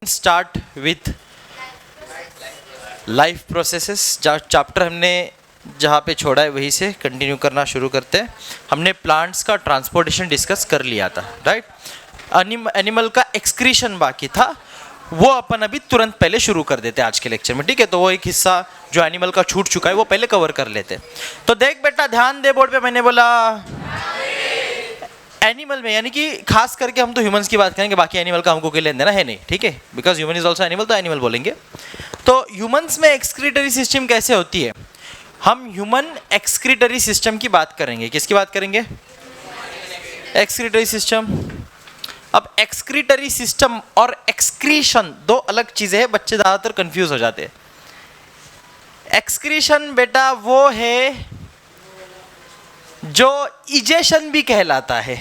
Start with life processes. Chapter हमने जहाँ पे छोड़ा है वहीं से कंटिन्यू करना शुरू करते हैं। हमने प्लांट्स का ट्रांसपोर्टेशन डिस्कस कर लिया था, राइट। एनिमल का एक्सक्रीशन बाकी था, वो अपन अभी तुरंत पहले शुरू कर देते हैं आज के लेक्चर में, ठीक है। तो वो एक हिस्सा जो एनिमल का छूट चुका है वो पहले कवर कर लेते हैं। तो देख बेटा, ध्यान दे, बोर्ड पे मैंने बोला एनिमल में, यानी कि खास करके हम तो ह्यूमंस की बात करेंगे, बाकी एनिमल का हमको कोई लेन देना है नहीं, ठीक है, because human is also animal, तो एनिमल बोलेंगे। तो ह्यूमंस में एक्सक्रीटरी सिस्टम कैसे होती है, हम ह्यूमन एक्सक्रीटरी सिस्टम की बात करेंगे। किसकी बात करेंगे? Excretory system. अब एक्सक्रीटरी सिस्टम और एक्सक्रीशन दो अलग चीजें हैं, बच्चे ज्यादातर कंफ्यूज हो जाते हैं। एक्सक्रीशन बेटा वो है जो इजेशन भी कहलाता है।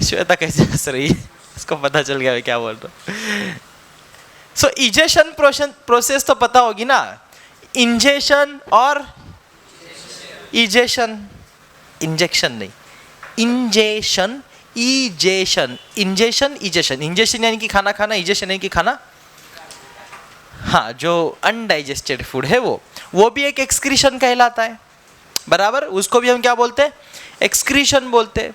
श्वेता कैसे हंस रही है, इसको पता चल गया मैं क्या बोल रहा हूं। सो इजेशन प्रोसेस तो पता होगी ना, इंजेशन और इजेशन, इंजेक्शन नहीं, ingestion, egestion, ingestion, egestion. Ingestion यानी कि खाना खाना, इजेशन यानी कि खाना, हाँ, जो अनडाइजेस्टेड फूड है वो भी एक एक्सक्रीशन कहलाता है, बराबर। उसको भी हम क्या बोलते हैं? एक्सक्रीशन बोलते हैं।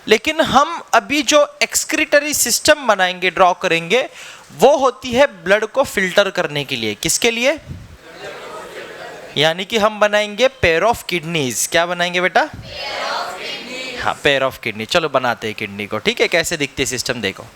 लेकिन हम अभी जो एक्सक्रीटरी सिस्टम बनाएंगे, ड्रॉ करेंगे, वो होती है ब्लड को फिल्टर करने के लिए। किसके लिए? यानी कि हम बनाएंगे पेयर ऑफ किडनीज। क्या बनाएंगे बेटा? हाँ, पेयर ऑफ किडनी। चलो बनाते हैं किडनी को, ठीक है। कैसे दिखती है सिस्टम देखो।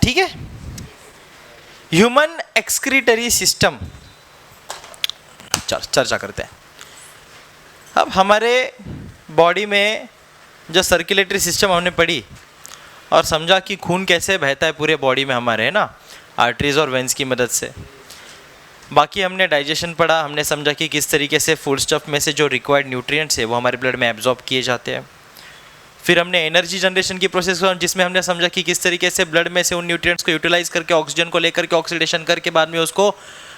ठीक है, ह्यूमन एक्सक्रीटरी सिस्टम चर्चा करते हैं। अब हमारे बॉडी में जो सर्कुलेटरी सिस्टम हमने पढ़ी और समझा कि खून कैसे बहता है पूरे बॉडी में हमारे, है ना, आर्टरीज और वेंस की मदद से। बाकी हमने डाइजेशन पढ़ा, हमने समझा कि किस तरीके से फूड स्टफ में से जो रिक्वायर्ड न्यूट्रिएंट्स है वो हमारे ब्लड में एब्जॉर्ब किए जाते हैं। फिर हमने एनर्जी जनरेशन की प्रोसेस को, जिसमें हमने समझा कि किस तरीके से ब्लड में से उन न्यूट्रिएंट्स को यूटिलाइज करके ऑक्सीजन को लेकर के ऑक्सीडेशन करके बाद में उसको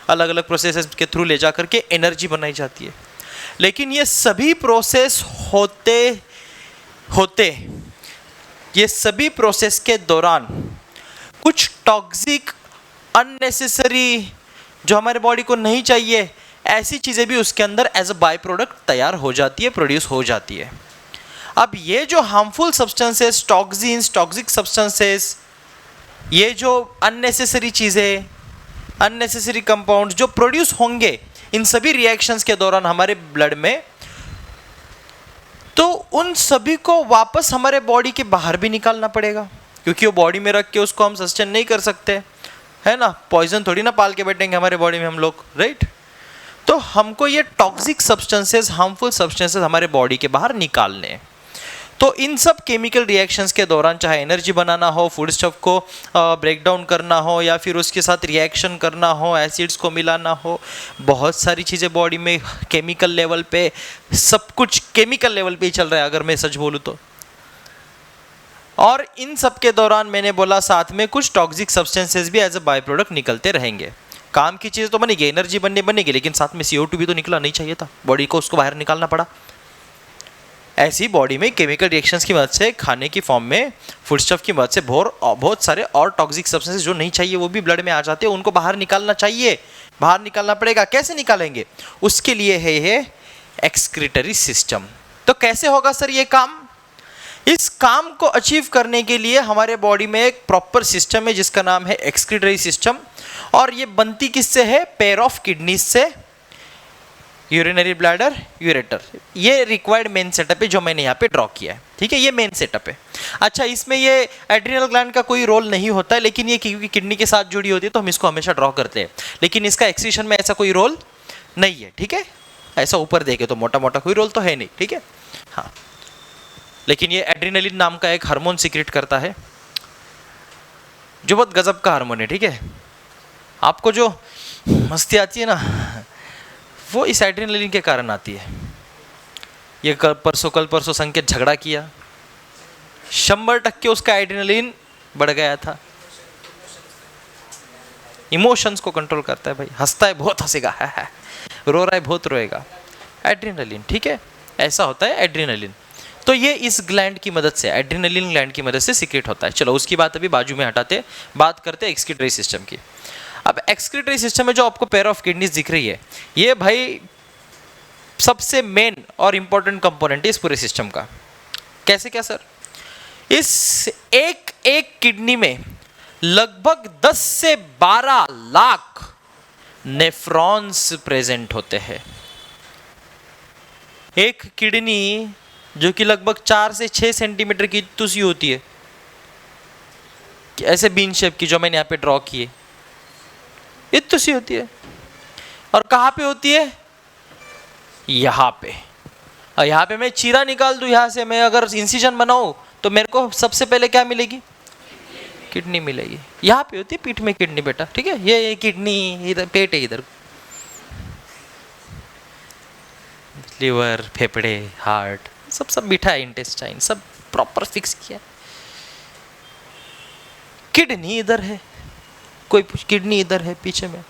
अलग अलग प्रोसेसेस के थ्रू ले जा करके एनर्जी बनाई जाती है। लेकिन ये सभी प्रोसेस होते होते ये सभी प्रोसेस के दौरान कुछ टॉक्सिक अननेसेसरी जो हमारे बॉडी को नहीं चाहिए ऐसी चीज़ें भी उसके अंदर एज अ बाय प्रोडक्ट तैयार हो जाती है, प्रोड्यूस हो जाती है। अब ये जो harmful substances, toxins, toxic substances, ये जो अननेसेसरी चीज़ें, अननेसेसरी कंपाउंड्स जो प्रोड्यूस होंगे इन सभी रिएक्शंस के दौरान हमारे ब्लड में, तो उन सभी को वापस हमारे बॉडी के बाहर भी निकालना पड़ेगा, क्योंकि वो बॉडी में रख के उसको हम सस्टेन नहीं कर सकते, है ना। पॉइजन थोड़ी ना पाल के बैठेंगे हमारे बॉडी में हम लोग, राइट। तो हमको ये टॉक्सिक सब्सटेंसेस, हार्मफुल सब्सटेंसेस हमारे बॉडी के बाहर निकालने हैं। तो इन सब केमिकल रिएक्शंस के दौरान, चाहे एनर्जी बनाना हो, फूड स्टफ को ब्रेक डाउन करना हो, या फिर उसके साथ रिएक्शन करना हो, एसिड्स को मिलाना हो, बहुत सारी चीज़ें बॉडी में केमिकल लेवल पे, सब कुछ केमिकल लेवल पे ही चल रहा है अगर मैं सच बोलूँ तो। और इन सब के दौरान मैंने बोला साथ में कुछ टॉक्सिक सब्सटेंसेस भी एज अ बाय प्रोडक्ट निकलते रहेंगे। काम की चीज़ तो बनेगी, एनर्जी बनेगी, लेकिन साथ में CO2 भी तो निकला नहीं चाहिए था, बॉडी को उसको बाहर निकालना पड़ा। ऐसी बॉडी में केमिकल रिएक्शंस की मदद से, खाने की फॉर्म में, फूड स्टफ की मदद से बहुत सारे और टॉक्सिक सब्सटेंसेस जो नहीं चाहिए वो भी ब्लड में आ जाते हैं, उनको बाहर निकालना चाहिए, बाहर निकालना पड़ेगा। कैसे निकालेंगे? उसके लिए है ये एक्सक्रीटरी सिस्टम। तो कैसे होगा सर ये काम? इस काम को अचीव करने के लिए हमारे बॉडी में एक प्रॉपर सिस्टम है जिसका नाम है एक्सक्रीटरी सिस्टम, और ये बनती किससे है? पेयर ऑफ किडनीज से, यूरिनरी ब्लैडर, यूरेटर। ये रिक्वायर्ड मेन सेटअप है जो मैंने यहाँ पे ड्रॉ किया है, ठीक है, ये मेन सेटअप है। अच्छा, इसमें ये एड्रिनल ग्लैंड का कोई रोल नहीं होता है, लेकिन ये क्योंकि किडनी के साथ जुड़ी होती है तो हम इसको हमेशा ड्रॉ करते हैं, लेकिन इसका एक्सक्रीशन में ऐसा कोई रोल नहीं है, ठीक है। ऐसा ऊपर देखे तो मोटा मोटा कोई रोल तो है नहीं, ठीक है, हाँ। लेकिन ये एड्रिनलिन नाम का एक हार्मोन सीक्रेट करता है जो बहुत गजब का हार्मोन है, ठीक है। आपको जो मस्ती आती है ना वो इस एड्रिनलिन के कारण आती है। ये कल परसों संकेत झगड़ा किया, 100% उसका एड्रिनलिन बढ़ गया था। इमोशंस को कंट्रोल करता है भाई, हंसता है बहुत हंसेगा, रो रहा है बहुत रोएगा, एड्रिनलिन, ठीक है, ऐसा होता है एड्रिनलिन। तो ये इस ग्लैंड की मदद से, एड्रिनलिन ग्लैंड की मदद से सीक्रेट होता है। चलो उसकी बात अभी बाजू में हटाते, बात करते हैं एक्सक्रीटरी सिस्टम की। अब एक्सक्रीटरी सिस्टम में जो आपको पेयर ऑफ किडनीज दिख रही है, ये भाई सबसे मेन और इंपॉर्टेंट कंपोनेंट है इस पूरे सिस्टम का। कैसे क्या सर? इस एक एक किडनी में लगभग 10 से 12 लाख नेफ्रॉन्स प्रेजेंट होते हैं। एक किडनी जो कि लगभग 4 से 6 सेंटीमीटर की तुसी होती है, ऐसे बीन शेप की जो मैंने यहाँ पे ड्रॉ की है, इतनी सी होती है। और कहाँ पे होती है? यहाँ पे। और यहाँ पे मैं चीरा निकाल दूँ, यहाँ से मैं अगर इंसिजन बनाऊँ तो मेरे को सबसे पहले क्या मिलेगी? किडनी मिलेगी। यहाँ पे होती है पीठ में किडनी बेटा, ठीक है। ये किडनी इधर, पेट है इधर, लिवर, फेफड़े, हार्ट, सब बिठा है, इंटेस्टाइन सब प्रॉपर फिक्स किया। किडनी इधर है, कोई किडनी इधर है पीछे में,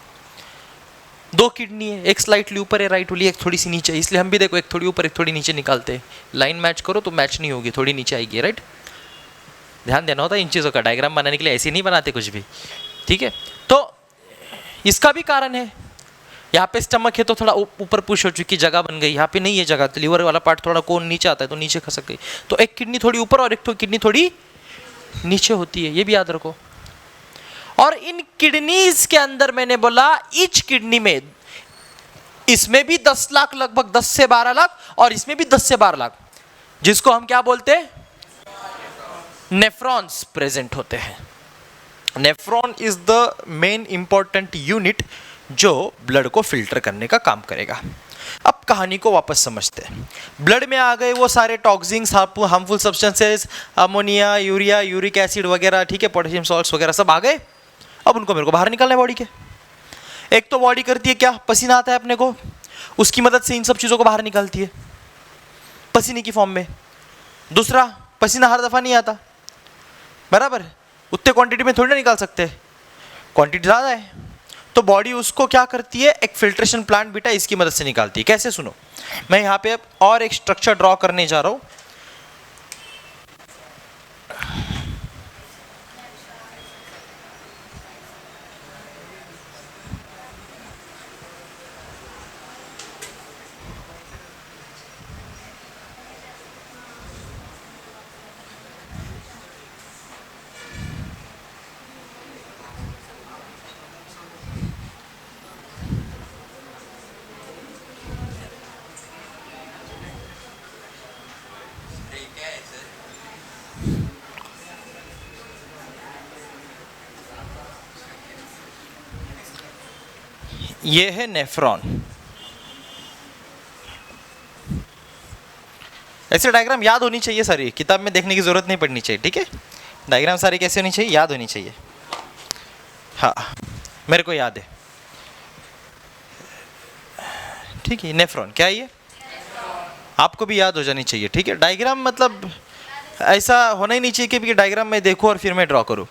2 किडनी है, एक स्लाइटली ऊपर है राइट वाली, एक थोड़ी सी नीचे, इसलिए हम भी देखो एक थोड़ी ऊपर एक थोड़ी नीचे निकालते हैं। लाइन मैच करो तो मैच नहीं होगी, थोड़ी नीचे आएगी, राइट। ध्यान देना होता है इन चीज़ों का, डायग्राम बनाने के लिए ऐसे नहीं बनाते कुछ भी, ठीक है। तो इसका भी कारण है, यहाँ पे स्टमक है तो थोड़ा ऊपर पुश हो चुकी, जगह बन गई, यहाँ पे नहीं है जगह, तो लीवर वाला पार्ट थोड़ा कोन नीचे आता है तो नीचे खसक गई, तो एक किडनी थोड़ी ऊपर और एक तो किडनी थोड़ी नीचे होती है, ये भी याद रखो। और इन किडनीज के अंदर मैंने बोला ईच किडनी में, इसमें भी 10 लाख, लगभग 10 से 12 लाख, और इसमें भी 10 से 12 लाख, जिसको हम क्या बोलते हैं? नेफ्रॉन्स प्रेजेंट होते हैं। Nephron is the main important unit जो ब्लड को फिल्टर करने का काम करेगा। अब कहानी को वापस समझते हैं। ब्लड में आ गए वो सारे toxins, harmful substances, ammonia, urea, uric acid वगैरह, ठीक है, पोटेशियम सॉल्ट्स वगैरह सब आ गए। अब उनको मेरे को बाहर निकालना है बॉडी के। एक तो बॉडी करती है क्या? पसीना आता है अपने को, उसकी मदद से इन सब चीज़ों को बाहर निकालती है पसीने की फॉर्म में। दूसरा, पसीना हर दफ़ा नहीं आता, बराबर, उतने क्वांटिटी में थोड़ी ना निकाल सकते, क्वांटिटी ज़्यादा है, तो बॉडी उसको क्या करती है, एक फिल्ट्रेशन प्लांट बेटा इसकी मदद से निकालती है। कैसे, सुनो, मैं यहाँ पे अब और एक स्ट्रक्चर ड्रॉ करने जा रहा हूँ। ये है नेफ्रॉन। ऐसे डायग्राम याद होनी चाहिए सारी, किताब में देखने की जरूरत नहीं पड़नी चाहिए, ठीक है। डायग्राम सारी कैसे होनी चाहिए, याद होनी चाहिए। हाँ, मेरे को याद है, ठीक है। नेफ्रॉन क्या है ये, आपको भी याद हो जानी चाहिए, ठीक है। डायग्राम मतलब ऐसा होना ही नहीं चाहिए कि डायग्राम मैं देखूं और फिर मैं ड्रॉ करूं।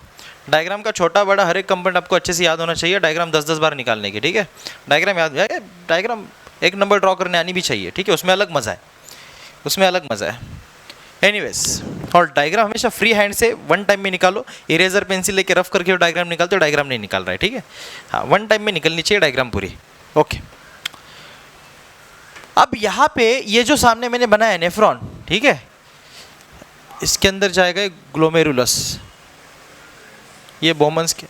डायग्राम का छोटा बड़ा हर एक कंपोनेंट आपको अच्छे से याद होना चाहिए। डायग्राम 10-10 बार निकालने की, ठीक है। डायग्राम याद है, डायग्राम एक नंबर ड्रॉ करने आनी भी चाहिए, ठीक है। उसमें अलग मज़ा है, उसमें अलग मज़ा है। एनीवेज, और डायग्राम हमेशा फ्री हैंड से वन टाइम में निकालो। इरेजर पेंसिल लेके रफ करके डायग्राम निकालते हो, डायग्राम नहीं निकाल रहा है, ठीक है। हाँ, वन टाइम में निकलनी चाहिए डायग्राम पूरी, ओके। अब यहाँ पे ये जो सामने मैंने बनाया नेफ्रॉन, ठीक है, इसके अंदर जाएगा ग्लोमेरुलस, ये बोमन्स के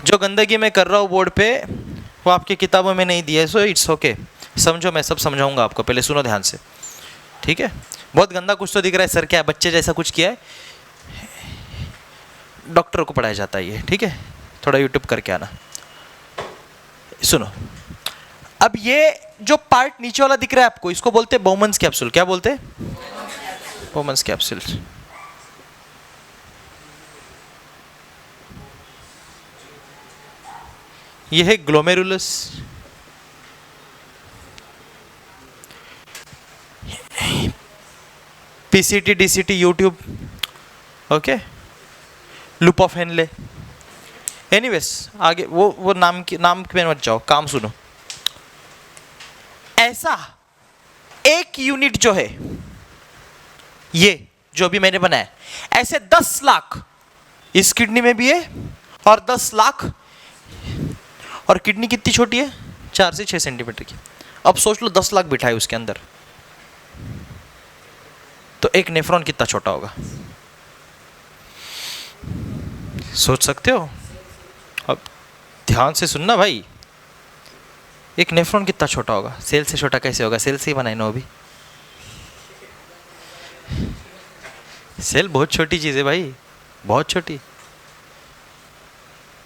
जो गंदगी मैं कर रहा हूँ बोर्ड पे वो आपकी किताबों में नहीं दिया है, सो इट्स ओके। समझो, मैं सब समझाऊंगा आपको, पहले सुनो ध्यान से, ठीक है। बहुत गंदा कुछ तो दिख रहा है सर, क्या बच्चे जैसा कुछ किया है, डॉक्टर को पढ़ाया जाता है ये, ठीक है। थोड़ा यूट्यूब करके आना। सुनो, अब ये जो पार्ट नीचे वाला दिख रहा है आपको, इसको बोलते हैं बोमन्स कैप्सूल। क्या बोलते हैं, बोमन्स कैप्सूल। ये है glomerulus, PCT DCT YouTube, okay, loop of Henle. Anyways, आगे वो नाम में मत जाओ, काम सुनो। ऐसा एक यूनिट जो है, ये जो भी मैंने बनाया, ऐसे 10 लाख इस किडनी में भी है और 10 लाख, और किडनी कितनी छोटी है, 4 से 6 सेंटीमीटर की। अब सोच लो 10 लाख बिठा है उसके अंदर, तो एक नेफ्रॉन कितना छोटा होगा, सोच सकते हो। अब ध्यान से सुनना भाई, एक नेफ्रॉन कितना छोटा होगा, सेल से छोटा कैसे होगा, सेल से ही बनाए ना, अभी सेल बहुत छोटी चीज है भाई, बहुत छोटी।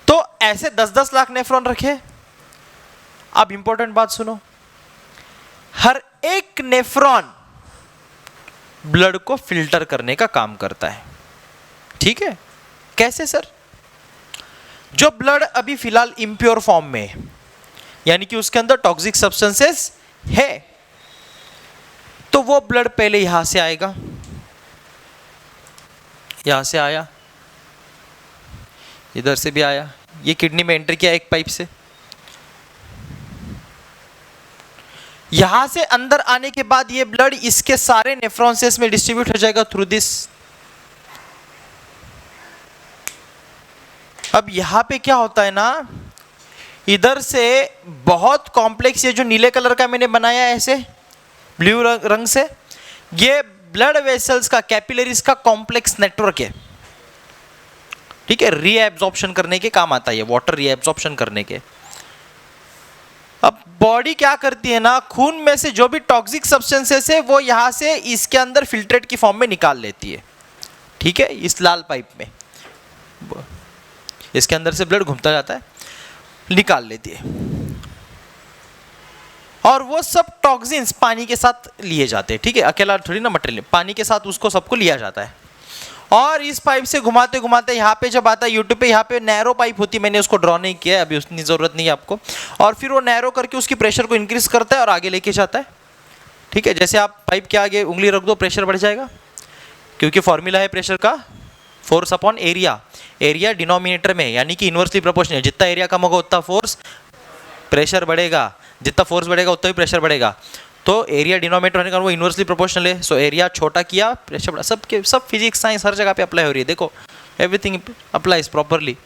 तो ऐसे 10-10 लाख नेफ्रॉन रखे। अब इंपॉर्टेंट बात सुनो, हर एक नेफ्रॉन ब्लड को फिल्टर करने का काम करता है, ठीक है। कैसे सर, जो ब्लड अभी फिलहाल इम्प्योर फॉर्म में है, यानी कि उसके अंदर टॉक्सिक सब्सटेंसेस है, तो वो ब्लड पहले यहां से आएगा, यहां से आया, इधर से भी आया, ये किडनी में एंटर किया एक पाइप से, यहां से अंदर आने के बाद ये ब्लड इसके सारे नेफ्रॉन्सेस में डिस्ट्रीब्यूट हो जाएगा थ्रू दिस। अब यहां पे क्या होता है ना, इधर से बहुत कॉम्प्लेक्स, ये जो नीले कलर का मैंने बनाया है ऐसे ब्लू रंग से, ये ब्लड वेसल्स का, कैपिलरीज का कॉम्प्लेक्स नेटवर्क है, ठीक है। रीएब्जॉर्प्शन करने के काम आता है ये, वाटर रीएब्जॉर्प्शन करने के। अब बॉडी क्या करती है ना, खून में से जो भी टॉक्सिक सब्सटेंसेस है वो यहां से इसके अंदर फिल्ट्रेट की फॉर्म में निकाल लेती है, ठीक है। इस लाल पाइप में इसके अंदर से ब्लड घूमता जाता है, निकाल लेती है, और वो सब टॉक्सिन्स पानी के साथ लिए जाते हैं, ठीक है। अकेला थोड़ी ना मटेरियल, पानी के साथ उसको सबको लिया जाता है। और इस पाइप से घुमाते घुमाते यहाँ पे जब आता है यूट्यूब पे, यहाँ पे नैरो पाइप होती है, मैंने उसको ड्रॉ नहीं किया है अभी, उतनी ज़रूरत नहीं है आपको। और फिर वो नैरो करके उसकी प्रेशर को इंक्रीज करता है और आगे लेके जाता है, ठीक है। जैसे आप पाइप के आगे उंगली रख दो, प्रेशर बढ़ जाएगा, क्योंकि फॉर्मूला है प्रेशर का force upon area, area denominator में यानी कि इन्वर्सली प्रोपोर्शनल, जितना एरिया कम होगा उतना फोर्स, प्रेशर बढ़ेगा, जितना फोर्स बढ़ेगा उतना ही प्रेशर बढ़ेगा। तो एरिया डिनोमिनेटर होने का वो इन्वर्सली प्रोपोर्शनल है, सो एरिया छोटा किया प्रेशर बढ़ा। सब फिजिक्स साइंस हर जगह पे अप्लाई हो रही है, देखो everything applies properly.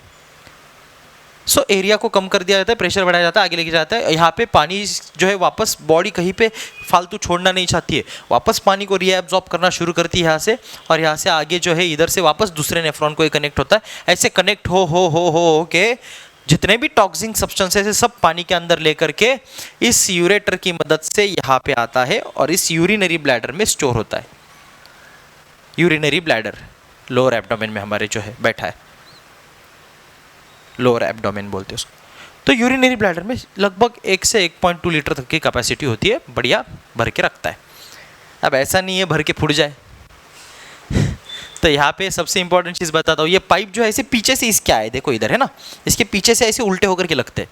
So area को कम कर दिया जाता है, प्रेशर बढ़ाया जाता है, आगे लेके जाता है। यहाँ पे पानी जो है वापस बॉडी कहीं पे फालतू छोड़ना नहीं चाहती है, वापस पानी को रीएब्जॉर्ब करना शुरू करती है यहाँ से, और यहाँ से आगे जो है इधर से वापस दूसरे नेफ्रॉन को कनेक्ट होता है। ऐसे कनेक्ट हो के जितने भी टॉक्सिक सब्सटेंसेस है सब पानी के अंदर लेकर के इस यूरेटर की मदद से यहाँ पे आता है और इस यूरिनरी ब्लैडर में स्टोर होता है। यूरिनरी ब्लैडर लोअर एब्डोमेन में हमारे जो है बैठा है, लोअर एब्डोमेन बोलते हैं उसको। तो यूरिनरी ब्लैडर में लगभग 1 से 1.2 लीटर तक की कैपेसिटी होती है, बढ़िया भर के रखता है। अब ऐसा नहीं है भर के फूट जाए तो यहाँ पे सबसे इंपॉर्टेंट चीज़ बताता हूँ, ये पाइप जो है ऐसे पीछे से इसके आए, देखो इधर है ना, इसके पीछे से ऐसे उल्टे होकर के लगते हैं,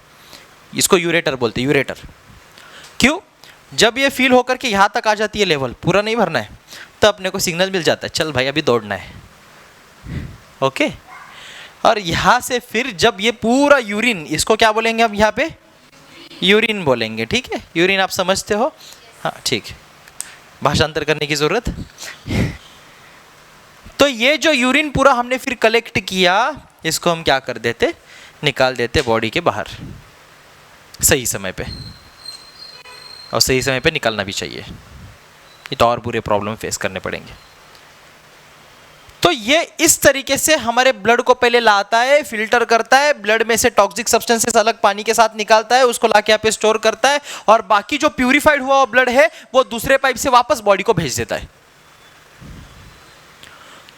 इसको यूरेटर बोलते हैं। यूरेटर क्यों? जब ये फील होकर के यहाँ तक आ जाती है लेवल, पूरा नहीं भरना है, तो अपने को सिग्नल मिल जाता है, चल भाई अभी दौड़ना है, ओके। और यहाँ से फिर जब ये पूरा यूरिन, इसको क्या बोलेंगे अब यहाँ पे? यूरिन बोलेंगे, ठीक है। यूरिन आप समझते हो, हाँ ठीक है, भाषांतर करने की जरूरत। तो ये जो यूरिन पूरा हमने फिर कलेक्ट किया, इसको हम क्या कर देते? निकाल देते बॉडी के बाहर सही समय पे, और सही समय पे निकालना भी चाहिए, ये तो और बुरे प्रॉब्लम फेस करने पड़ेंगे। तो ये इस तरीके से हमारे ब्लड को पहले लाता है, फिल्टर करता है, ब्लड में से टॉक्सिक सब्सटेंसेस अलग पानी के साथ निकालता है, उसको लाके यहाँ पे स्टोर करता है, और बाकी जो प्यूरिफाइड हुआ ब्लड है वो दूसरे पाइप से वापस बॉडी को भेज देता है।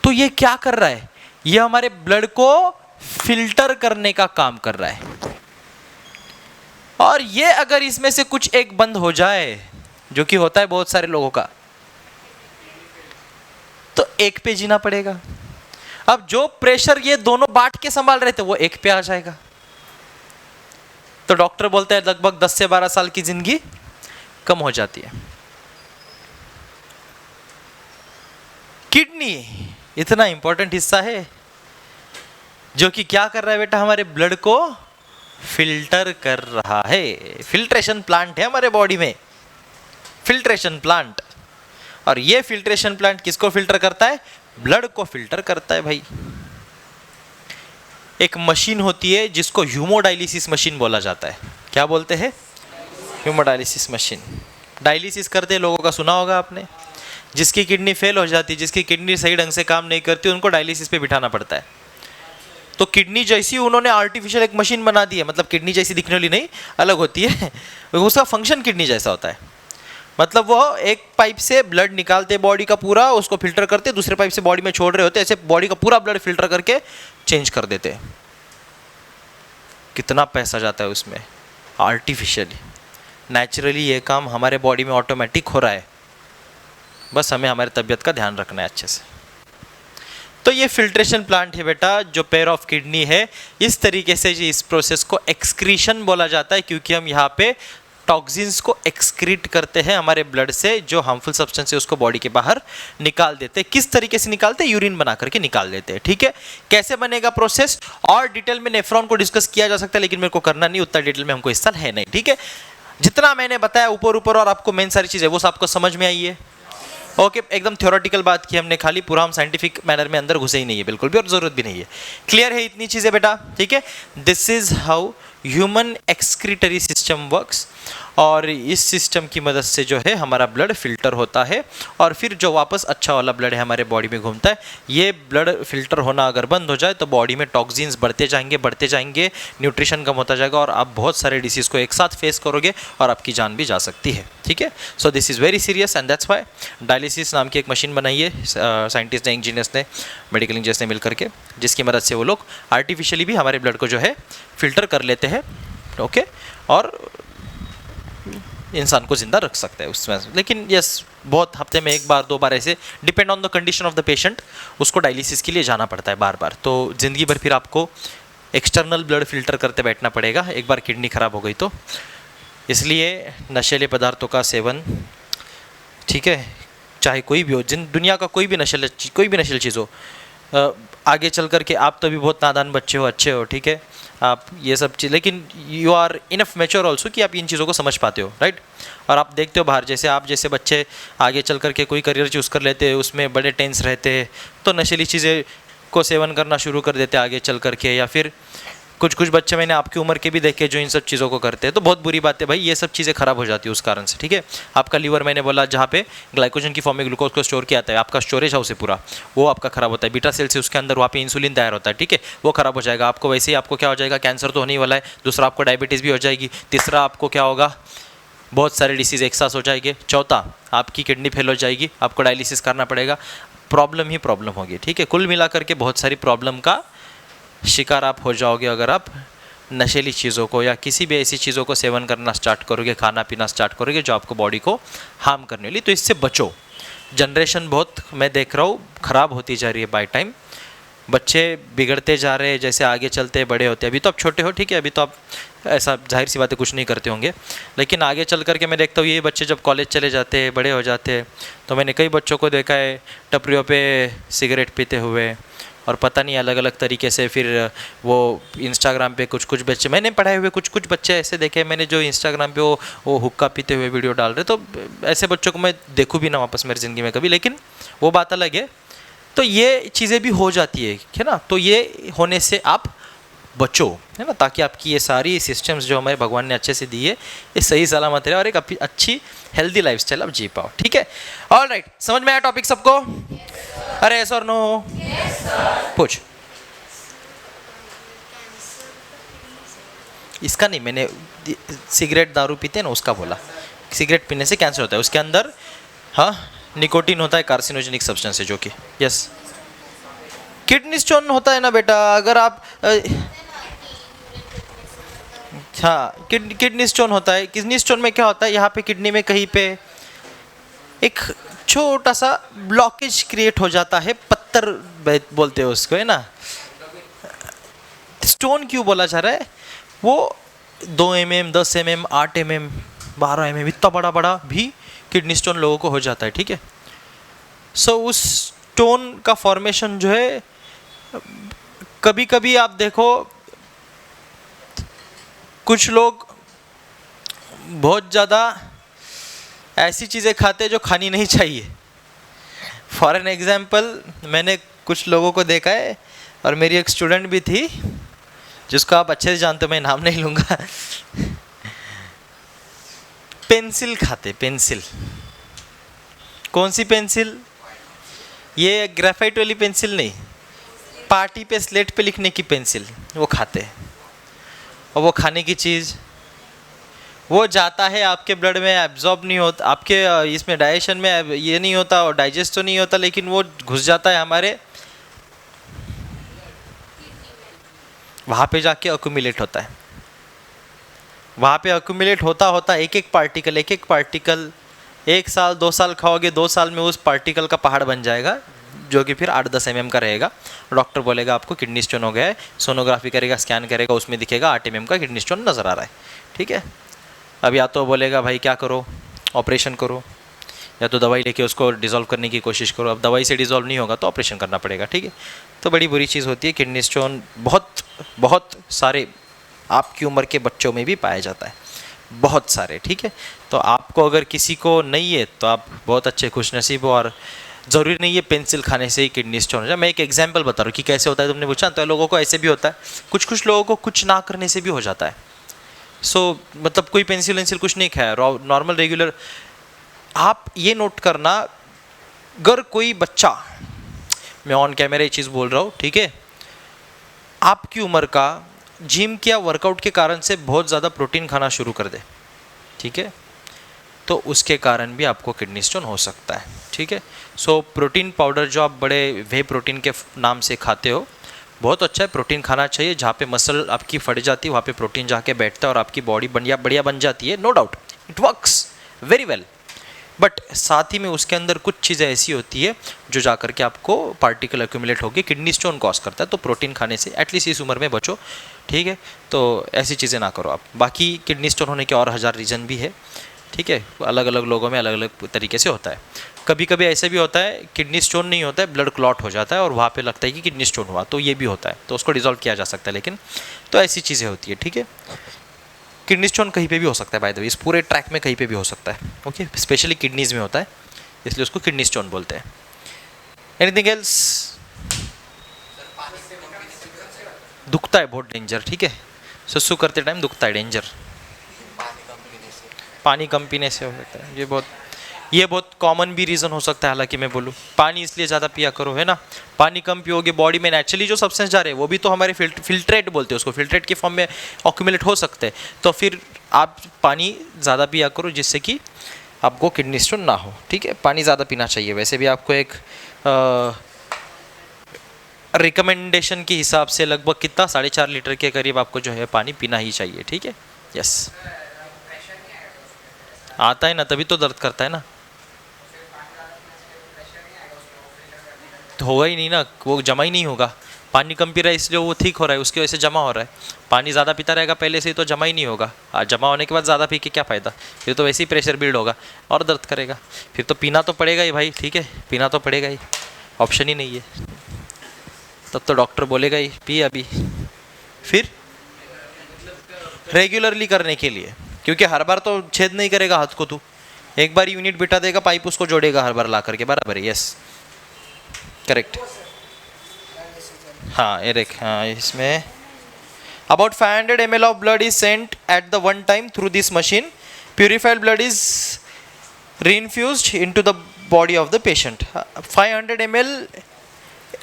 तो ये क्या कर रहा है? ये हमारे ब्लड को फिल्टर करने का काम कर रहा है। और ये अगर इसमें से कुछ एक बंद हो जाए, जो कि होता है बहुत सारे लोगों का, तो एक पे जीना पड़ेगा। अब जो प्रेशर ये दोनों बांट के संभाल रहे थे वो एक पे आ जाएगा, तो डॉक्टर बोलते हैं लगभग 10 से 12 साल की जिंदगी कम हो जाती है। किडनी इतना इंपॉर्टेंट हिस्सा है जो कि क्या कर रहा है बेटा? हमारे ब्लड को फिल्टर कर रहा है। फिल्ट्रेशन प्लांट है हमारे बॉडी में, फिल्ट्रेशन प्लांट। और ये फिल्ट्रेशन प्लांट किसको फिल्टर करता है? ब्लड को फिल्टर करता है भाई। एक मशीन होती है जिसको ह्यूमोडायलिसिस मशीन बोला जाता है। क्या बोलते हैं? ह्यूमोडायलिसिस मशीन। डायलिसिस करते लोगों का सुना होगा आपने, जिसकी किडनी फेल हो जाती है, जिसकी किडनी सही ढंग से काम नहीं करती, उनको डायलिसिस पे बिठाना पड़ता है। तो किडनी जैसी उन्होंने आर्टिफिशियल एक मशीन बना दी है, मतलब किडनी जैसी दिखने वाली नहीं, अलग होती है, उसका फंक्शन किडनी जैसा होता है। मतलब वो एक पाइप से ब्लड निकालते बॉडी का पूरा, उसको फिल्टर करते, दूसरे पाइप से बॉडी में छोड़ रहे होते, ऐसे बॉडी का पूरा ब्लड फिल्टर करके चेंज कर देते हैं। कितना पैसा जाता है उसमें आर्टिफिशियली। नेचुरली ये काम हमारे बॉडी में ऑटोमेटिक हो रहा है, बस हमें हमारी तबीयत का ध्यान रखना है अच्छे से। तो ये फिल्ट्रेशन प्लांट है बेटा, जो पेयर ऑफ किडनी है। इस तरीके से इस प्रोसेस को एक्सक्रीशन बोला जाता है, क्योंकि हम यहाँ पे टॉक्सिन्स को एक्सक्रीट करते हैं हमारे ब्लड से, जो हार्मफुल सब्सटेंस है उसको बॉडी के बाहर निकाल देते हैं। किस तरीके से निकालते हैं? यूरिन बना करके निकाल देते हैं, ठीक है। कैसे बनेगा प्रोसेस और डिटेल में नेफ्रॉन को डिस्कस किया जा सकता है, लेकिन मेरे को करना नहीं, उतना डिटेल में हमको हिस्सा है नहीं, ठीक है। जितना मैंने बताया ऊपर ऊपर और आपको मेन सारी चीज़ें वो आपको समझ में आई है, ओके। एकदम थ्योरेटिकल बात की हमने खाली, पूरा हम साइंटिफिक मैनर में अंदर घुसे ही नहीं है बिल्कुल भी, और जरूरत भी नहीं है। क्लियर है इतनी चीज़ें बेटा, ठीक है। This is how human excretory system works. और इस सिस्टम की मदद से जो है हमारा ब्लड फिल्टर होता है, और फिर जो वापस अच्छा वाला ब्लड है हमारे बॉडी में घूमता है। ये ब्लड फिल्टर होना अगर बंद हो जाए तो बॉडी में टॉक्सिन्स बढ़ते जाएंगे, न्यूट्रिशन कम होता जाएगा, और आप बहुत सारे डिसीज़ को एक साथ फेस करोगे और आपकी जान भी जा सकती है, ठीक है। So this is very serious, and that's why dialysis नाम की एक मशीन बनाई है साइंटिस्ट ने, इंजीनियर्स ने, मेडिकल इंजीनियर्स ने मिलकर के, जिसकी मदद से वो लोग आर्टिफिशियली भी हमारे ब्लड को जो है फिल्टर कर लेते हैं, ओके। और इंसान को जिंदा रख सकता है उसमें, लेकिन यस बहुत हफ्ते में 1 बार 2 बार ऐसे, depend on the condition of the patient, उसको डायलिसिस के लिए जाना पड़ता है बार बार। तो ज़िंदगी भर फिर आपको एक्सटर्नल ब्लड फिल्टर करते बैठना पड़ेगा, एक बार किडनी खराब हो गई तो। इसलिए नशीले पदार्थों का सेवन, ठीक है, चाहे कोई भी हो, दुनिया का कोई भी नशीली चीज़ हो, आगे चल कर के आप तो भी बहुत नादान बच्चे हो, अच्छे हो, ठीक है, आप ये सब चीज़, लेकिन you are enough mature also कि आप इन चीज़ों को समझ पाते हो, राइट। और आप देखते हो बाहर, जैसे आप जैसे बच्चे आगे चल कर के कोई करियर चूज़ कर लेते हैं, उसमें बड़े टेंस रहते हैं, तो नशीली चीज़ें को सेवन करना शुरू कर देते हैं आगे चल कर के, या फिर कुछ कुछ बच्चे मैंने आपकी उम्र के भी देखे जो इन सब चीज़ों को करते हैं, तो बहुत बुरी बात है भाई, ये सब चीज़ें खराब हो जाती है उस कारण से, ठीक है। आपका लीवर, मैंने बोला, जहाँ पे ग्लाइकोजन की फॉर्म में ग्लूकोज को स्टोर किया जाता है, आपका स्टोरेज हाउस है पूरा, वो आपका खराब होता है। बीटा सेल से उसके अंदर वहाँ पे इंसुलिन तैयार होता है, ठीक है, वो खराब हो जाएगा। आपको वैसे ही आपको क्या हो जाएगा, कैंसर तो होने ही वाला है, दूसरा आपको डायबिटीज़ भी हो जाएगी, तीसरा आपको क्या होगा, बहुत सारे डिसीज़ एक साथ हो जाएंगे, चौथा आपकी किडनी फेल हो जाएगी, आपको डायलिसिस करना पड़ेगा, प्रॉब्लम ही प्रॉब्लम होगी, ठीक है। कुल मिलाकर के बहुत सारी प्रॉब्लम का शिकार आप हो जाओगे अगर आप नशीली चीज़ों को या किसी भी ऐसी चीज़ों को सेवन करना स्टार्ट करोगे, खाना पीना स्टार्ट करोगे जो आपको बॉडी को हार्म करने वाली, तो इससे बचो। जनरेशन बहुत, मैं देख रहा हूँ, ख़राब होती जा रही है बाय टाइम, बच्चे बिगड़ते जा रहे हैं, जैसे आगे चलते बड़े होते हैं। अभी तो आप छोटे हो, ठीक है, अभी तो आप ऐसा जाहिर सी बात है कुछ नहीं करते होंगे, लेकिन आगे चल करके मैं देखता हूँ ये बच्चे जब कॉलेज चले जाते हैं, बड़े हो जाते हैं, तो मैंने कई बच्चों को देखा है टपरियों पे सिगरेट पीते हुए, और पता नहीं अलग अलग तरीके से फिर वो इंस्टाग्राम पे कुछ कुछ बच्चे मैंने पढ़ाए हुए, कुछ कुछ बच्चे ऐसे देखे मैंने जो इंस्टाग्राम पे वो हुक्का पीते हुए वीडियो डाल रहे, तो ऐसे बच्चों को मैं देखूँ भी ना वापस मेरी ज़िंदगी में कभी, लेकिन वो बात अलग है। तो ये चीज़ें भी हो जाती है ना, तो ये होने से आप बचो, है ना, ताकि आपकी ये सारी सिस्टम्स जो हमारे भगवान ने अच्छे से दी है ये सही सलामत रहे और एक अच्छी हेल्दी लाइफस्टाइल आप जी पाओ, ठीक है। ऑल राइट, समझ में आया टॉपिक सबको? अरे यस और नो? पूछ। इसका नहीं, मैंने सिगरेट दारू पीते हैं ना उसका बोला, सिगरेट पीने से कैंसर होता है, उसके अंदर हाँ निकोटीन होता है, कार्सिनोजेनिक सब्सटेंस है जो कि, यस। किडनी स्टोन होता है ना बेटा, अगर आप हाँ किडनी स्टोन होता है। किडनी स्टोन में क्या होता है, यहाँ पे किडनी में कहीं पे एक छोटा सा ब्लॉकेज क्रिएट हो जाता है, पत्थर बोलते हैं उसको, है ना। स्टोन क्यों बोला जा रहा है, वो 2 mm 10 mm 8 mm 12 mm इतना बड़ा बड़ा भी किडनी स्टोन लोगों को हो जाता है, ठीक है। सो उस स्टोन का फॉर्मेशन जो है, कभी कभी आप देखो कुछ लोग बहुत ज़्यादा ऐसी चीज़ें खाते हैं जो खानी नहीं चाहिए। फॉर एन एग्जाम्पल, मैंने कुछ लोगों को देखा है, और मेरी एक स्टूडेंट भी थी जिसको आप अच्छे से जानते हो, मैं नाम नहीं लूँगा। पेंसिल खाते, पेंसिल। कौन सी पेंसिल? ये ग्रेफाइट वाली पेंसिल नहीं, पार्टी पे स्लेट पे लिखने की पेंसिल, वो खाते हैं। और वो खाने की चीज़, वो जाता है आपके ब्लड में, एब्जॉर्ब नहीं होता, आपके इसमें डाइजेशन में ये नहीं होता और डाइजेस्ट तो नहीं होता, लेकिन वो घुस जाता है हमारे वहाँ पे जाके अक्यूमुलेट होता है। वहाँ पे अक्यूमुलेट होता होता एक एक पार्टिकल 1 साल 2 साल खाओगे, 2 साल में उस पार्टिकल का पहाड़ बन जाएगा, जो कि फिर 8-10 mm का रहेगा। डॉक्टर बोलेगा आपको किडनी स्टोन हो गया है, सोनोग्राफी करेगा, स्कैन करेगा, उसमें दिखेगा 8 mm का किडनी स्टोन नज़र आ रहा है, ठीक है। अब या तो बोलेगा भाई क्या करो, ऑपरेशन करो, या तो दवाई लेके उसको डिज़ोल्व करने की कोशिश करो। अब दवाई से डिज़ोल्व नहीं होगा तो ऑपरेशन करना पड़ेगा, ठीक है। तो बड़ी बुरी चीज़ होती है किडनी स्टोन, बहुत बहुत सारे आपकी उम्र के बच्चों में भी पाया जाता है, बहुत सारे, ठीक है। तो आपको अगर किसी को नहीं है तो आप बहुत अच्छे खुशनसीब हो, और ज़रूरी नहीं है पेंसिल खाने से ही किडनी स्टोन हो जाए। मैं एक एग्जांपल बता रहा हूँ कि कैसे होता है, तुमने पूछा तो लोगों को ऐसे भी होता है, कुछ लोगों को कुछ ना करने से भी हो जाता है। मतलब कोई पेंसिल वेंसिल कुछ नहीं खाया, नॉर्मल रेगुलर। आप ये नोट करना, अगर कोई बच्चा, मैं ऑन कैमरा ये चीज़ बोल रहा हूँ, ठीक है, आपकी उम्र का जिम किया वर्कआउट के कारण से बहुत ज़्यादा प्रोटीन खाना शुरू कर दे, ठीक है, तो उसके कारण भी आपको किडनी स्टोन हो सकता है, ठीक है। प्रोटीन पाउडर जो आप बड़े वे प्रोटीन के नाम से खाते हो, बहुत अच्छा है, प्रोटीन खाना चाहिए। जहाँ पे मसल आपकी फट जाती है वहाँ पे प्रोटीन जाके बैठता है और आपकी बॉडी बढ़िया बन जाती है, no doubt, it works very well. But साथ ही में उसके अंदर कुछ चीज़ें ऐसी होती है जो जा कर के आपको पार्टिकल एक्यूमुलेट होकर किडनी स्टोन कॉज करता है। तो प्रोटीन खाने से एटलीस्ट इस उम्र में बचो, ठीक है। तो ऐसी चीज़ें ना करो आप। बाकी किडनी स्टोन होने के और 1000 रीज़न भी है, ठीक है, अलग अलग लोगों में अलग अलग तरीके से होता है। कभी कभी ऐसे भी होता है किडनी स्टोन नहीं होता है, ब्लड क्लॉट हो जाता है और वहाँ पे लगता है कि किडनी स्टोन हुआ, तो ये भी होता है, तो उसको डिसॉल्व किया जा सकता है। लेकिन तो ऐसी चीज़ें होती है, ठीक है। किडनी स्टोन कहीं पे भी हो सकता है बाय द वे, इस पूरे ट्रैक में कहीं पे भी हो सकता है, ओके। स्पेशली किडनीज में होता है, इसलिए उसको किडनी स्टोन बोलते हैं। Anything else? दुखता है बहुत डेंजर, ठीक है। सुसु करते टाइम दुखता है, डेंजर। पानी कम पीने से हो सकता है, ये बहुत कॉमन भी रीज़न हो सकता है। हालांकि मैं बोलूँ पानी इसलिए ज़्यादा पिया करो, है ना। पानी कम पियोगे, बॉडी में नेचुरली जो सब्सटेंस जा रहे हैं वो भी तो हमारे फिल्ट्रेट बोलते हैं उसको, फिल्ट्रेट के फॉर्म में ऑक्यूमुलेट हो सकते हैं। तो फिर आप पानी ज़्यादा पिया करो जिससे कि आपको किडनी स्टोन ना हो, ठीक है। पानी ज़्यादा पीना चाहिए। वैसे भी आपको एक रिकमेंडेशन के हिसाब से लगभग कितना 4.5 लीटर के करीब आपको जो है पानी पीना ही चाहिए, ठीक है। यस, आता है ना, तभी तो दर्द करता है ना। तो होगा ही नहीं ना, वो जमा ही नहीं होगा। पानी कम पी रहा है इसलिए वो ठीक हो रहा है, उसकी वजह से जमा हो रहा है। पानी ज़्यादा पीता रहेगा पहले से ही तो जमा ही नहीं होगा। जमा होने के बाद ज़्यादा पी के क्या फ़ायदा, फिर तो वैसे ही प्रेशर बिल्ड होगा और दर्द करेगा। फिर तो पीना तो पड़ेगा ही भाई, ठीक है, पीना तो पड़ेगा ही, ऑप्शन ही नहीं है। तब तो डॉक्टर बोलेगा ही पी अभी। फिर रेगुलरली करने के लिए, क्योंकि हर बार तो छेद नहीं करेगा हाथ को, तू एक बार यूनिट बिठा देगा, पाइप उसको जोड़ेगा हर बार ला करके, बराबर है। Yes, correct. हाँ एरिक, हाँ इसमें about 500 ml of blood is sent at the one time through this machine. Purified blood is reinfused into the body of the patient. 500 ml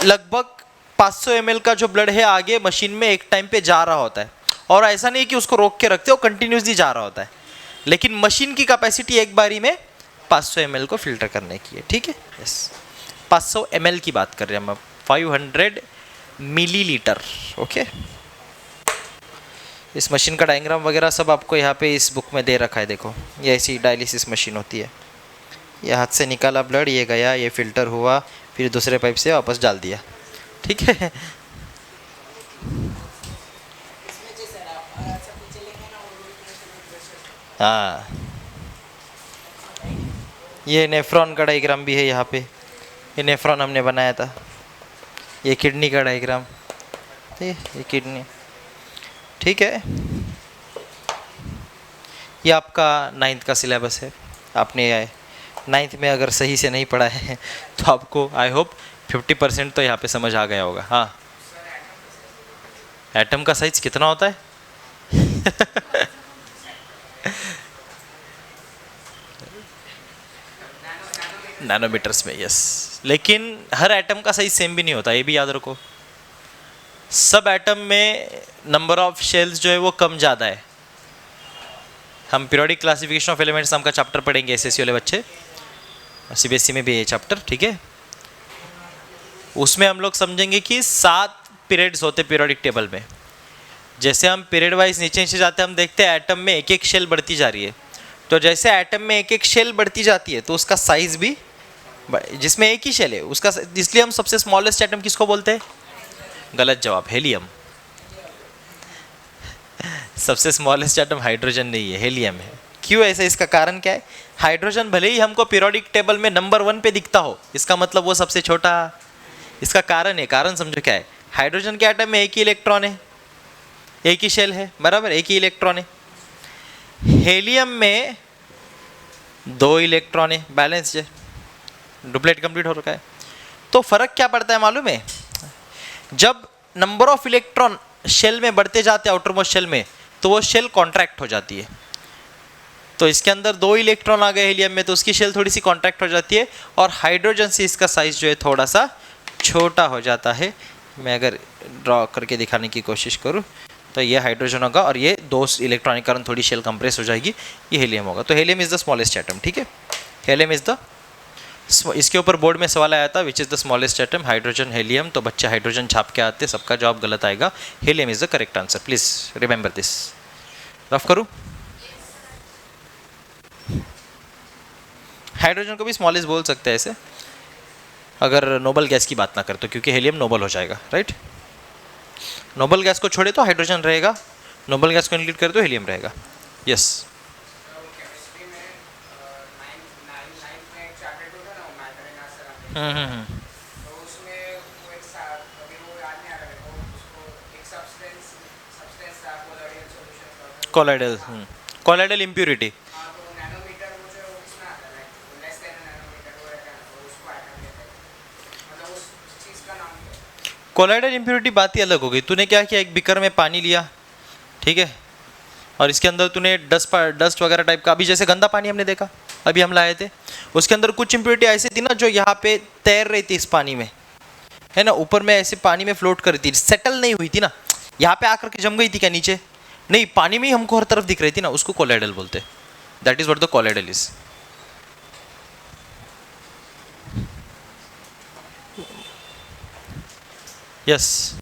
लगभग 500 ml का जो ब्लड है आगे मशीन में एक टाइम पे जा रहा होता है। और ऐसा नहीं कि उसको रोक के रखते हो, कंटिन्यूसली जा रहा होता है। लेकिन मशीन की कैपेसिटी एक बारी में 500 ml को फिल्टर करने की है, ठीक है। यस, 500 ml की बात कर रहे हैं हम, 500 मिलीलीटर, ओके। इस मशीन का डायग्राम वगैरह सब आपको यहाँ पे इस बुक में दे रखा है। देखो ये ऐसी डायलिसिस मशीन होती है। ये हाथ से निकाला ब्लड, ये गया, ये फिल्टर हुआ, फिर दूसरे पाइप से वापस डाल दिया, ठीक है। हाँ, ये नेफ्रॉन का डायग्राम भी है यहाँ पे, ये नेफ्रॉन हमने बनाया था। ये किडनी का डायग्राम, ये किडनी, ठीक है। ये आपका 9th का सिलेबस है। आपने 9th में अगर सही से नहीं पढ़ा है तो आपको आई होप 50% तो यहाँ पे समझ आ गया होगा। हाँ, एटम का साइज कितना होता है? नैनोमीटर्स में, यस। लेकिन हर एटम का साइज सेम भी नहीं होता, ये भी याद रखो। सब एटम में नंबर ऑफ शेल्स जो है वो कम ज़्यादा है। हम पीरियोडिक क्लासिफिकेशन ऑफ एलिमेंट्स नाम का चैप्टर पढ़ेंगे एसएससी वाले बच्चे, सीबीएसई में भी ये चैप्टर, ठीक है। उसमें हम लोग समझेंगे कि 7 पीरियड्स होते पीरियोडिक टेबल में। जैसे हम पीरियड वाइज नीचे नीचे जाते हैं, हम देखते हैं एटम में एक एक शेल बढ़ती जा रही है। तो जैसे एटम में एक एक शेल बढ़ती जाती है तो उसका साइज भी, जिसमें एक ही शेल है उसका, इसलिए हम सबसे स्मॉलेस्ट एटम किसको बोलते हैं? गलत जवाब, हेलियम। सबसे स्मॉलेस्ट एटम हाइड्रोजन नहीं है, हेलियम है। क्यों ऐसा? इसका कारण क्या है? हाइड्रोजन भले ही हमको पीरियोडिक टेबल में नंबर 1 पे दिखता हो, इसका मतलब वो सबसे छोटा। इसका कारण है, कारण समझो क्या है। हाइड्रोजन के एटम में एक ही इलेक्ट्रॉन है, एक ही शेल है, बराबर, एक ही इलेक्ट्रॉन है। हेलियम में 2 इलेक्ट्रॉन है, बैलेंस है, डुप्लेट कंप्लीट हो रखा है। तो फर्क क्या पड़ता है मालूम है? जब नंबर ऑफ इलेक्ट्रॉन शेल में बढ़ते जाते हैं, आउटरमोस्ट शेल में, तो वो शेल कॉन्ट्रैक्ट हो जाती है। तो इसके अंदर 2 इलेक्ट्रॉन आ गए हेलियम में, तो उसकी शेल थोड़ी सी कॉन्ट्रैक्ट हो जाती है, और हाइड्रोजन से इसका साइज जो है थोड़ा सा छोटा हो जाता है। मैं अगर ड्रॉ करके दिखाने की कोशिश करूँ तो ये हाइड्रोजन होगा, और ये 2 इलेक्ट्रॉन के कारण थोड़ी शेल कंप्रेस हो जाएगी, ये हेलियम होगा। तो helium is the smallest atom, ठीक है। हेलियम इज़ द, इसके ऊपर बोर्ड में सवाल आया था which is the smallest atom, hydrogen, helium. तो बच्चे हाइड्रोजन छाप के आते, सबका जवाब गलत आएगा। Helium is the correct answer, please remember this. Rough करूँ? हाइड्रोजन को भी स्मॉलेस्ट बोल सकते हैं ऐसे, अगर नोबल गैस की बात ना करें तो, क्योंकि हेलियम नोबल हो जाएगा, राइट। नोबल गैस को छोड़े तो हाइड्रोजन रहेगा, नोबल गैस को इंक्लूड करे तो हेलियम रहेगा। यस, हम्म। तो उसमें वो एक अभी वो याद नहीं आ रहा मेरे को, उसको एक सब्सटेंस था कोलोइडल सॉल्यूशन का, तो वो कोलाइडल, हाँ। Colloidal impurity. हाँ तो नैनोमीटर वो जो है वो किसमें आता है, लाइक लेस देन नैनोमीटर वो रहता है ना, तो उसको आइटम कहते हैं, मतलब उस चीज़ का नाम क्या है? कोलाइडल इम्प्योरिटी बात ही अलग हो गई। तूने क्या किया, एक बिकर में पानी लिया, ठीक है, और इसके अंदर तूने डस्ट वगैरह टाइप का, अभी जैसे गंदा पानी हमने देखा अभी हम लाए थे, उसके अंदर कुछ इम्प्योरिटी ऐसी थी ना जो यहाँ पे तैर रही थी इस पानी में, है ना, ऊपर में ऐसे पानी में फ्लोट कर रही थी, सेटल नहीं हुई थी ना, यहाँ पे आकर के जम गई थी क्या नीचे, नहीं, पानी में ही हमको हर तरफ दिख रही थी ना, उसको कोलाइडल बोलते हैं। That is what the colloidal is. Yes,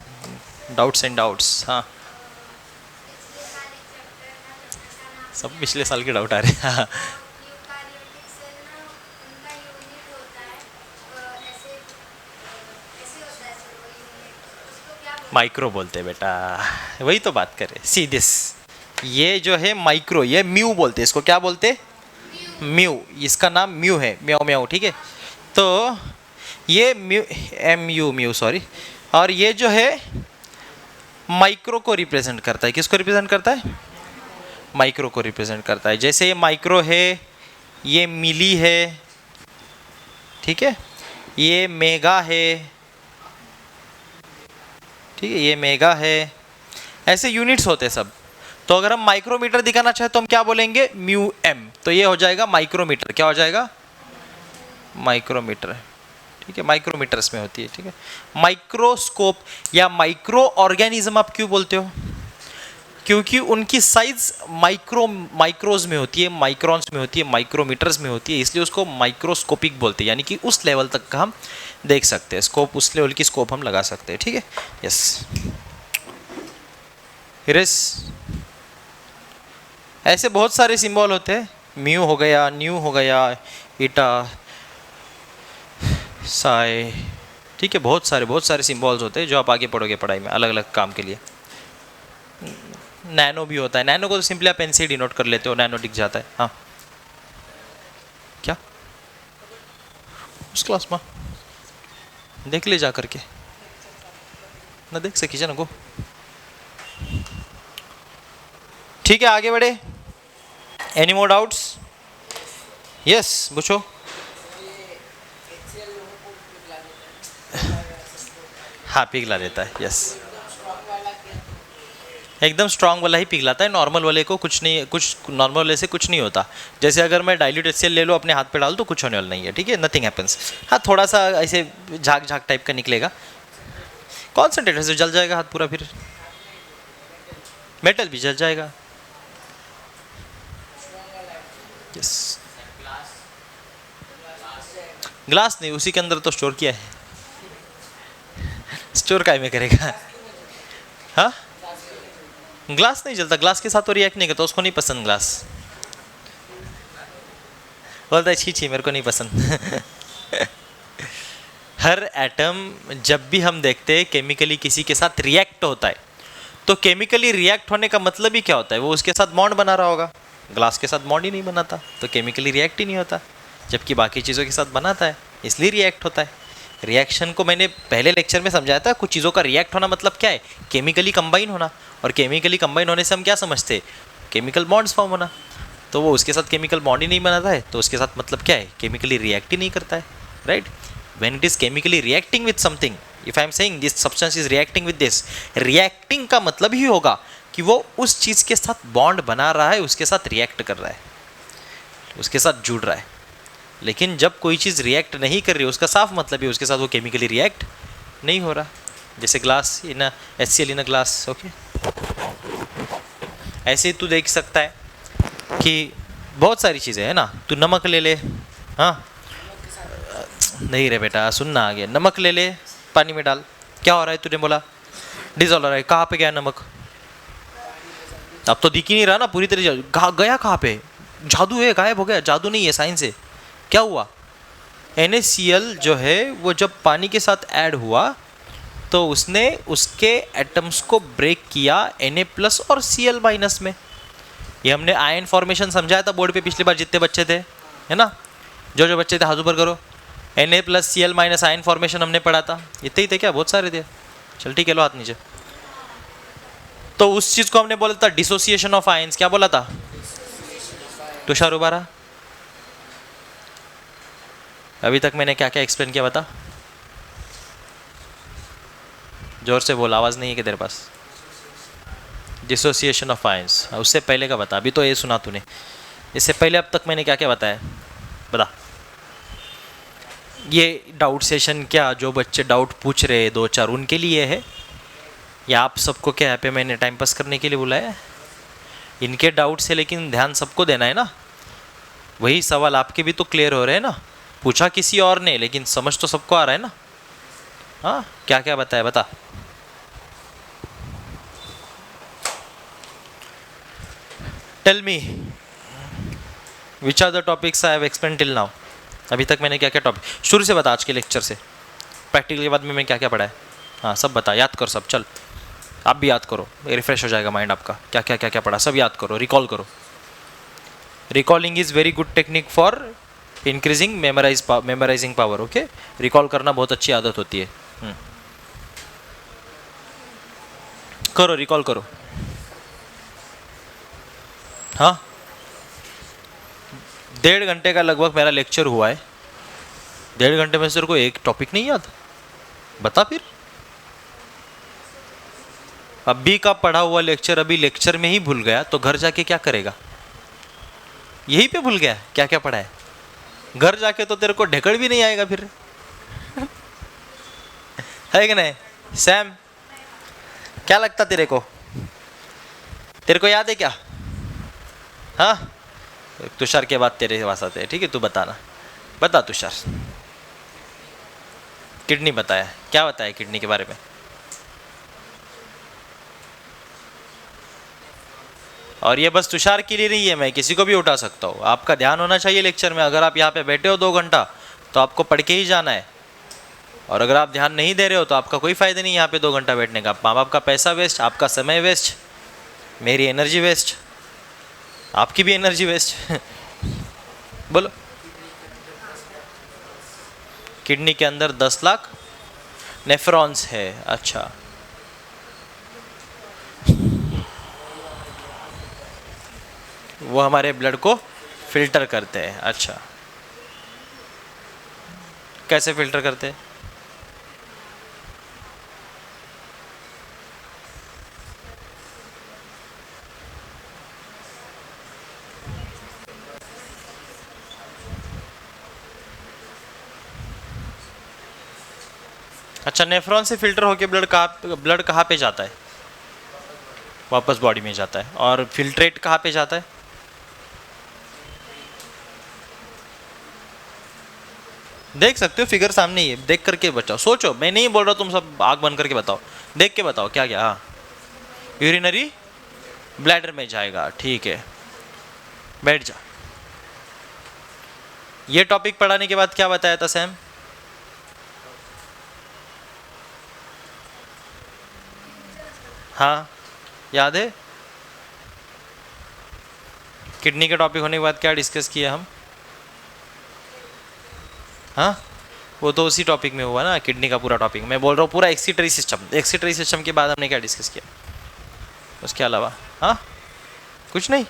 doubts and doubts, हाँ, सब पिछले साल के डाउट आ रहे हैं। हाँ। माइक्रो बोलते हैं बेटा, वही तो बात करें, सी दिस, ये जो है माइक्रो, ये म्यू बोलते हैं इसको, क्या बोलते, म्यू, इसका नाम म्यू है, म्याओ म्याओ, ठीक है। तो ये mu, M U mu sorry, और ये जो है माइक्रो को रिप्रेजेंट करता है, किसको रिप्रेजेंट करता है, माइक्रो को रिप्रेजेंट करता है। जैसे ये माइक्रो है, ये मिली है, ठीक है, ये मेगा है, ठीक है, ये मेगा है, ऐसे यूनिट्स होते हैं सब। तो अगर हम माइक्रोमीटर दिखाना चाहे तो हम क्या बोलेंगे, म्यू एम, तो ये हो जाएगा माइक्रोमीटर, क्या हो जाएगा, माइक्रोमीटर, ठीक है, माइक्रोमीटर्स में होती है, ठीक है। माइक्रोस्कोप या माइक्रो ऑर्गेनिज्म आप क्यों बोलते हो, क्योंकि उनकी साइज माइक्रोज में होती है, माइक्रॉन्स में होती है, माइक्रोमीटर्स में होती है, इसलिए उसको माइक्रोस्कोपिक बोलते हैं, यानी कि उस लेवल तक का हम देख सकते हैं, स्कोप, उस लेवल की स्कोप हम लगा सकते हैं, ठीक है। यस, हिरेस, ऐसे बहुत सारे सिंबल होते हैं, म्यू हो गया, न्यू हो गया, ईटा, साई, ठीक है, बहुत सारे सिंबल्स होते हैं जो आप आगे पढ़ोगे पढ़ाई में अलग अलग काम के लिए। नैनो भी होता है, नैनो को तो सिंपली आप एन से डिनोट कर लेते हो, नैनो दिख जाता है। हाँ, क्या उस क्लास में देख ले जा करके, ना देख सकी जा ना गो, ठीक है, आगे बढ़े, एनी मोर डाउट्स, यस पूछो। हाँ, पिघला देता है, यस, एकदम स्ट्रांग वाला ही पिघलाता है, नॉर्मल वाले को कुछ नहीं, कुछ नॉर्मल वाले से कुछ नहीं होता। जैसे अगर मैं डाइल्यूट HCl ले लो, अपने हाथ पे डाल तो कुछ होने वाला नहीं है, ठीक है, नथिंग हैपेंस। हाँ, थोड़ा सा ऐसे झाग झाग टाइप का निकलेगा, कॉन्सेंट्रेट से जल जाएगा हाथ पूरा, फिर मेटल भी जल जाएगा। यस, ग्लास नहीं, उसी के अंदर तो स्टोर किया है, स्टोर काय में करेगा। हाँ, ग्लास नहीं जलता, ग्लास के साथ तो रिएक्ट नहीं करता, उसको नहीं पसंद ग्लास, बोलता है छी छी मेरे को नहीं पसंद। हर एटम जब भी हम देखते हैं केमिकली किसी के साथ रिएक्ट होता है, तो केमिकली रिएक्ट होने का मतलब ही क्या होता है, वो उसके साथ बॉन्ड बना रहा होगा, ग्लास के साथ बॉन्ड ही नहीं बनाता, तो केमिकली रिएक्ट ही नहीं होता, जबकि बाकी चीज़ों के साथ बनाता है, इसलिए रिएक्ट होता है। रिएक्शन को मैंने पहले लेक्चर में समझाया था, कुछ चीज़ों का रिएक्ट होना मतलब क्या है, केमिकली कंबाइन होना, और केमिकली कंबाइन होने से हम क्या समझते हैं, केमिकल बॉन्ड्स फॉर्म होना। तो वो उसके साथ केमिकल बॉन्ड ही नहीं बनाता है, तो उसके साथ मतलब क्या है, केमिकली रिएक्ट ही नहीं करता है, right. When it is chemically reacting with something, if I am saying this substance is reacting with this, reacting का मतलब ही होगा कि वो उस चीज़ के साथ बॉन्ड बना रहा है, उसके साथ रिएक्ट कर रहा है, उसके साथ जुड़ रहा है। लेकिन जब कोई चीज़ रिएक्ट नहीं कर रही, उसका साफ मतलब है उसके साथ वो केमिकली रिएक्ट नहीं हो रहा। जैसे glass in HCl in glass, okay. ऐसे ही तू देख सकता है कि बहुत सारी चीज़ें है ना, तू नमक ले ले, हाँ, नहीं रे बेटा सुनना, आगे नमक ले ले, पानी में डाल, क्या हो रहा है, तूने बोला डिजॉल्व हो रहा है, कहाँ पे गया नमक, अब तो दिख ही नहीं रहा ना पूरी तरह, गया कहाँ पे, जादू है, गायब हो गया, जादू नहीं है, साइंस है। क्या हुआ, NaCl जो है वो जब पानी के साथ ऐड हुआ तो उसने उसके एटम्स को ब्रेक किया Na+ और Cl- में। ये हमने आयन फॉर्मेशन समझाया था बोर्ड पे पिछली बार, जितने बच्चे थे, है ना, जो जो बच्चे थे हाथ ऊपर करो, Na+Cl- आयन फॉर्मेशन हमने पढ़ा था, इतने ही थे क्या, बहुत सारे थे। चल ठीक है, लो हाथ नीचे। तो उस चीज को हमने बोला था डिसोसिएशन ऑफ आयंस, क्या बोला था तुषार उबारा? अभी तक मैंने क्या क्या एक्सप्लेन किया बता, जोर से बोल, आवाज नहीं है कि तेरे पास? डिसोसिएशन ऑफ आयंस, उससे पहले का बता, अभी तो ये सुना तूने, इससे पहले अब तक मैंने क्या क्या बताया बता। ये डाउट सेशन क्या, जो बच्चे डाउट पूछ रहे हैं 2-4 उनके लिए है, या आप सबको क्या यहाँ पे मैंने टाइम पास करने के लिए बुलाया है? इनके डाउट से लेकिन ध्यान सबको देना है ना, वही सवाल आपके भी तो क्लियर हो रहे हैं ना, पूछा किसी और ने लेकिन समझ तो सबको आ रहा है ना। हाँ, क्या क्या बताया बता। Tell me which are the topics I have explain till now. अभी तक मैंने क्या क्या टॉपिक, शुरू से बता, आज के लेक्चर से, प्रैक्टिकल के बाद में मैं क्या क्या पढ़ा है। हाँ सब बता, याद कर सब, चल आप भी याद करो, रिफ्रेश हो जाएगा माइंड आपका, क्या क्या क्या क्या पढ़ा सब याद करो, रिकॉल करो। Recalling is very good technique for increasing memorising power. Okay, recall करना बहुत अच्छी आदत होती है। करो, रिकॉल करो। हाँ, 1.5 घंटे का लगभग मेरा लेक्चर हुआ है, 1.5 घंटे में से तेरे को एक टॉपिक नहीं याद, बता फिर। अभी का पढ़ा हुआ लेक्चर अभी लेक्चर में ही भूल गया तो घर जाके क्या करेगा? यहीं पे भूल गया क्या क्या पढ़ा है, घर जाके तो तेरे को ढेकड़ भी नहीं आएगा फिर है कि नहीं? सैम, क्या लगता तेरे को याद है क्या? हाँ, तुषार के बाद तेरे पास आते हैं, ठीक है, तू बताना, बता तुषार। किडनी बताया, क्या बताया किडनी के बारे में? और ये बस तुषार के लिए नहीं है, मैं किसी को भी उठा सकता हूँ। आपका ध्यान होना चाहिए लेक्चर में। अगर आप यहाँ पे बैठे हो 2 घंटा तो आपको पढ़ के ही जाना है, और अगर आप ध्यान नहीं दे रहे हो तो आपका कोई फायदा नहीं यहाँ पे 2 घंटा बैठने का। माँ बाप का पैसा वेस्ट, आपका समय वेस्ट, मेरी एनर्जी वेस्ट, आपकी भी एनर्जी वेस्ट बोलो। किडनी के अंदर 10 लाख नेफ्रॉन्स है। अच्छा, वो हमारे ब्लड को फिल्टर करते हैं। अच्छा, कैसे फिल्टर करते हैं? अच्छा, नेफ्रॉन से फिल्टर होके ब्लड कहाँ पे जाता है? वापस बॉडी में जाता है। और फिल्ट्रेट कहाँ पे जाता है? देख सकते हो, फिगर सामने ही है, देख करके बचाओ, सोचो, मैं नहीं बोल रहा, तुम सब आग बंद करके बताओ, देख के बताओ क्या क्या। हाँ, यूरिनरी ब्लैडर में जाएगा, ठीक है, बैठ जा। ये टॉपिक पढ़ाने के बाद क्या बताया था सैम? हाँ, याद है? किडनी का टॉपिक होने के बाद क्या डिस्कस किया हम? हाँ, वो तो उसी टॉपिक में हुआ ना, किडनी का पूरा टॉपिक। मैं बोल रहा हूँ पूरा एक्सीटरी सिस्टम के बाद हमने क्या डिस्कस किया उसके अलावा? हाँ, कुछ नहीं,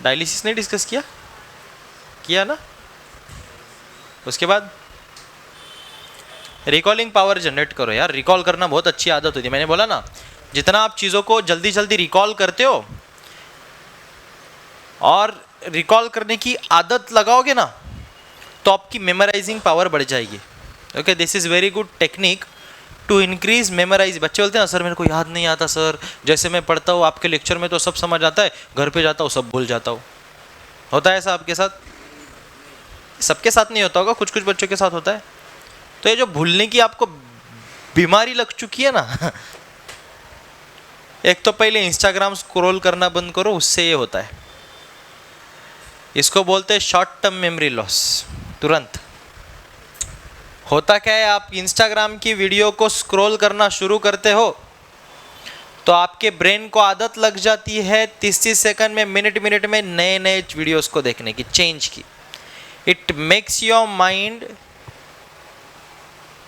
डायलिसिस नहीं डिस्कस किया ना। उसके बाद रिकॉलिंग पावर जनरेट करो यार, रिकॉल करना बहुत अच्छी आदत होती है। मैंने बोला ना, जितना आप चीज़ों को जल्दी जल्दी रिकॉल करते हो और रिकॉल करने की आदत लगाओगे ना, तो आपकी मेमोराइजिंग पावर बढ़ जाएगी। Okay, this is very good technique to increase memorise. बच्चे बोलते हैं सर मेरे को याद नहीं आता सर, जैसे मैं पढ़ता हूँ आपके लेक्चर में तो सब समझ आता है, घर पे जाता हूँ सब भूल जाता हूँ। होता है ऐसा आपके साथ? सबके साथ नहीं होता होगा, कुछ कुछ बच्चों के साथ होता है। तो ये जो भूलने की आपको बीमारी लग चुकी है ना एक तो पहले इंस्टाग्राम स्क्रॉल करना बंद करो, उससे ये होता है। इसको बोलते हैं शॉर्ट टर्म मेमोरी लॉस। तुरंत होता क्या है, आप इंस्टाग्राम की वीडियो को स्क्रॉल करना शुरू करते हो तो आपके ब्रेन को आदत लग जाती है 30 सेकंड में, मिनट में नए वीडियोस को देखने की, चेंज की। It makes your mind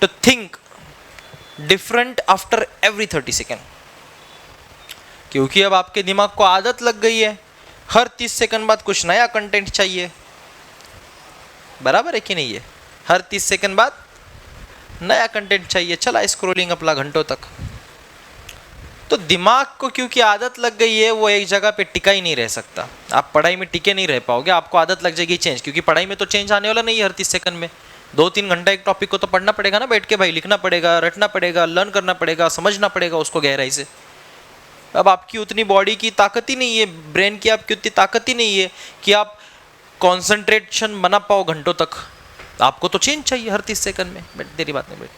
to think different after every 30 second, क्योंकि अब आपके दिमाग को आदत लग गई है हर 30 सेकंड बाद कुछ नया कंटेंट चाहिए। बराबर है कि नहीं है? हर 30 सेकंड बाद नया कंटेंट चाहिए, चला स्क्रोलिंग अपना घंटों तक। तो दिमाग को क्योंकि आदत लग गई है, वो एक जगह पे टिका ही नहीं रह सकता। आप पढ़ाई में टिके नहीं रह पाओगे, आपको आदत लग जाएगी चेंज, क्योंकि पढ़ाई में तो चेंज आने वाला नहीं है हर 30 सेकंड में। 2-3 घंटा एक टॉपिक को तो पढ़ना पड़ेगा ना बैठ के भाई, लिखना पड़ेगा, रटना पड़ेगा, लर्न करना पड़ेगा, समझना पड़ेगा उसको गहराई से। अब आपकी उतनी बॉडी की ताकत ही नहीं है, ब्रेन की आपकी उतनी ताकत ही नहीं है कि आप कॉन्सेंट्रेशन बना पाओ घंटों तक। आपको तो चेंज चाहिए हर 30 सेकंड में। बैठ, तेरी बात नहीं बैठ,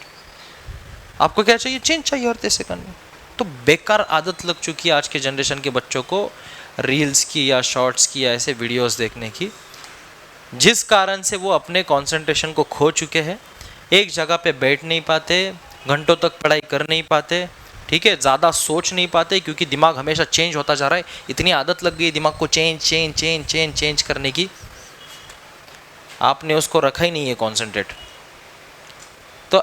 आपको क्या चाहिए? चेंज चाहिए हर 30 सेकंड में। तो बेकार आदत लग चुकी है आज के जनरेशन के बच्चों को रील्स की या शॉर्ट्स की या ऐसे वीडियोस देखने की, जिस कारण से वो अपने कंसंट्रेशन को खो चुके हैं, एक जगह पे बैठ नहीं पाते, घंटों तक पढ़ाई कर नहीं पाते, ठीक है, ज़्यादा सोच नहीं पाते, क्योंकि दिमाग हमेशा चेंज होता जा रहा है। इतनी आदत लग गई दिमाग को change change change change change करने की, आपने उसको रखा ही नहीं है कॉन्सेंट्रेट। तो